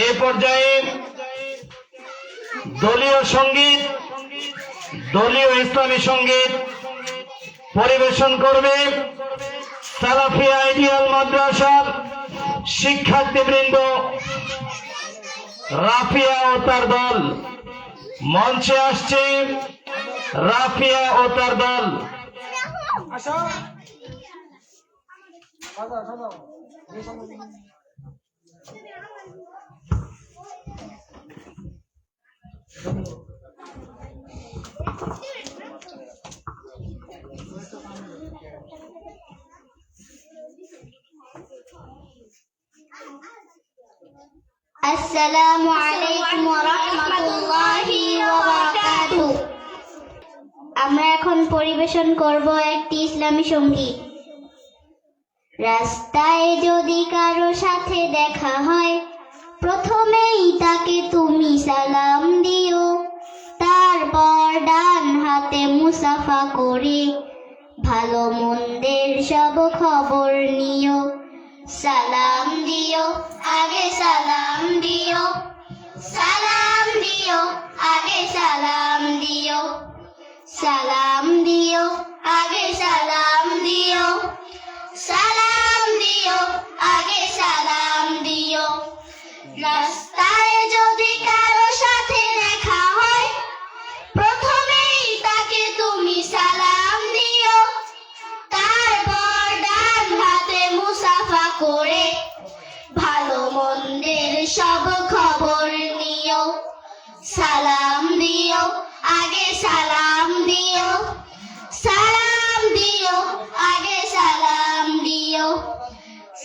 এই পর্যায়ে দলীয় সঙ্গীত, দলীয় ইসলামী সঙ্গীত পরিবেশন করবে সালাফিয়া আইডিয়াল মাদ্রাসার শিক্ষার্থীবৃন্দ রাফিয়া ও তার দল। মঞ্চে আসছে রাফিয়া ও তার দল। আসসালামু আলাইকুম ওয়া রাহমাতুল্লাহি ওয়া বারাকাতুহু। আমরা এখন পরিবেশন করব একটি ইসলামী সঙ্গীত। রাস্তায় যদি কারো সাথে দেখা হয়, প্রথমেই তাকে তুমি সালাম দিও, তারপর ডান হাতে মুসাফা করে ভালো মন্দের সব খবর নিও। সালাম দিও, আগে সালাম দিও, সালাম দিও, আগে সালাম দিও, সালাম দিও, আগে সালাম দিও, সালাম দিও, আগে সালাম দিও। রাস্তায় যদি কারো সাথে দেখা হয়, প্রথমেই তাকে তুমি সালাম দিও, তারপর ডান হাতে মুসাফা করে ভালো মন্দের সব খবর নিও। সালাম দিও, আগে সালাম দিও, সালাম দিও, আগে সালাম দিও।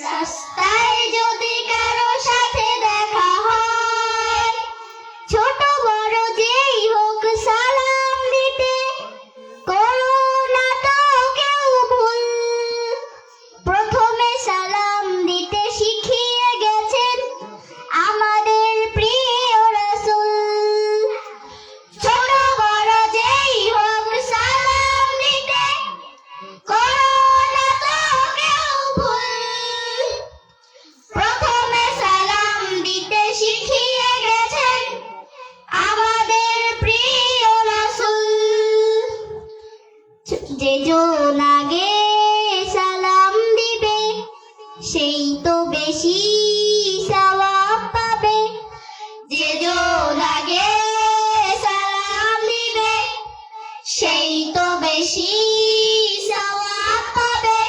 রাস্তায় যদি কারো সাথে দেখা হয়, ছোট বড় যেই হোক সালাম দিতে করো না তো কেউ ভুল। প্রথমে সালাম দিতে শিখিয়ে গেছেন আমাদের প্রিয় রাসূল। ছোট বড় যেই হোক সালাম দিতে করো না তো কেউ ভুল। প্রথমে সালাম দিতে শিখিয়ে গেছেন আমাদের প্রিয় রাসূল। যেজন আগে সালাম দিবে সেই তো বেশি সওয়াব পাবে। যেজন আগে সালাম দিবে সেই তো বেশি সওয়াব পাবে।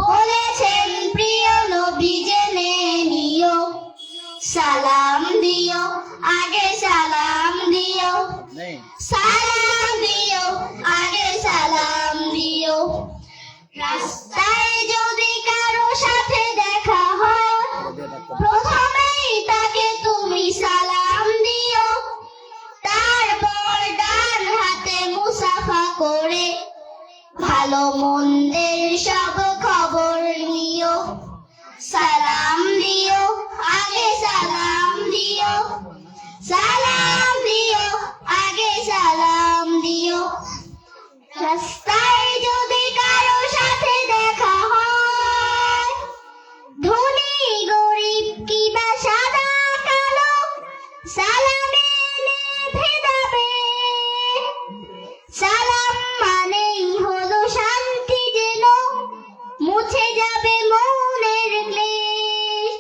বলেছেন প্রিয় নবী জেনে নিও, সালাম দিও, আগে সালাম দিও, সালাম দিও, আগে সালাম দিও। রাস্তায় যদি কারো সাথে দেখা হয়, প্রথমেই তাকে তুমি সালাম দিও, তারপর ডান হাতে মুসাফা করে ভালো মন্দের সব খবর নিও। সালাম দিও, আগে সালাম দিও, সালাম দিও, আগে সালাম দিও। রাস্তায় যদি কারো সাথে দেখা হয়, ধনী গরিব কিবা সাদা কালো, সালামে ভেদাবে। সালাম মানেই হলো শান্তি, যেন মুছে যাবে মনের ক্লেশ।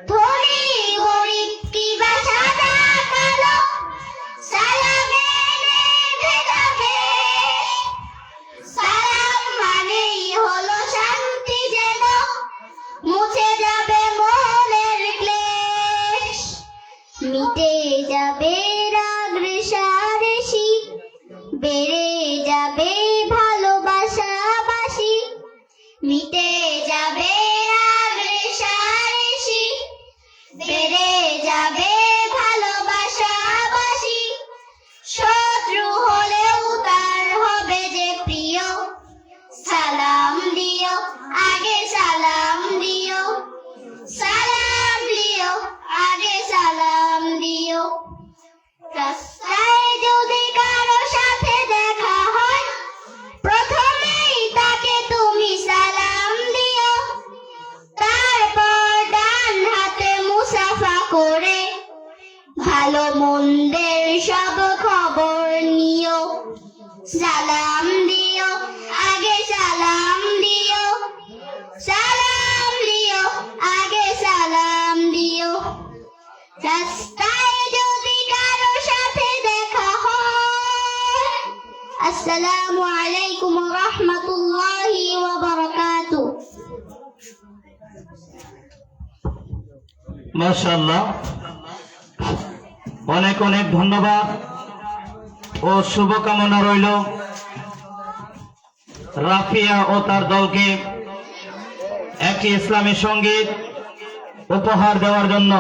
ধনী গরিব কিবা সাদা কালো, সালামে ভেদাবে। সালাম মানেই হলো শান্তি, যেন মুছে যাবে মনের ক্লেশ। মিটে যাবে রাগ রেষারেষি, বেড়ে যাবে ভালোবাসাবাসি। মিটে যাবে রাগ রেষারেষি, বেড়ে যাবে ভালোবাসাবাসি। শত্রু হলেও তার হবে যে প্রিয়। সালাম দিও, আগে সালাম দিও, সালাম দিও, আগে সালাম দিও। রাস্তায় যদি কারো সাথে দেখা হয়, প্রথমেই তাকে তুমি সালাম দিও, তারপর ডান হাতে মুসাফা করে ভালো মন্দের সব খবর নিও সালাম দিও আগে সালাম দিও সালাম দিও আগে সালাম দিও রাস্তায় যদি কারো সাথে দেখা হয় আসসালামু আলাইকুম ওয়া রাহমাতুল্লাহি ওয়া বারাকাতুহু। মাশাআল্লাহ, অনেক অনেক ধন্যবাদ ও শুভকামনা রইল রাফিয়া ও তার দলকে একটি ইসলামী সঙ্গীত উপহার দেওয়ার জন্য।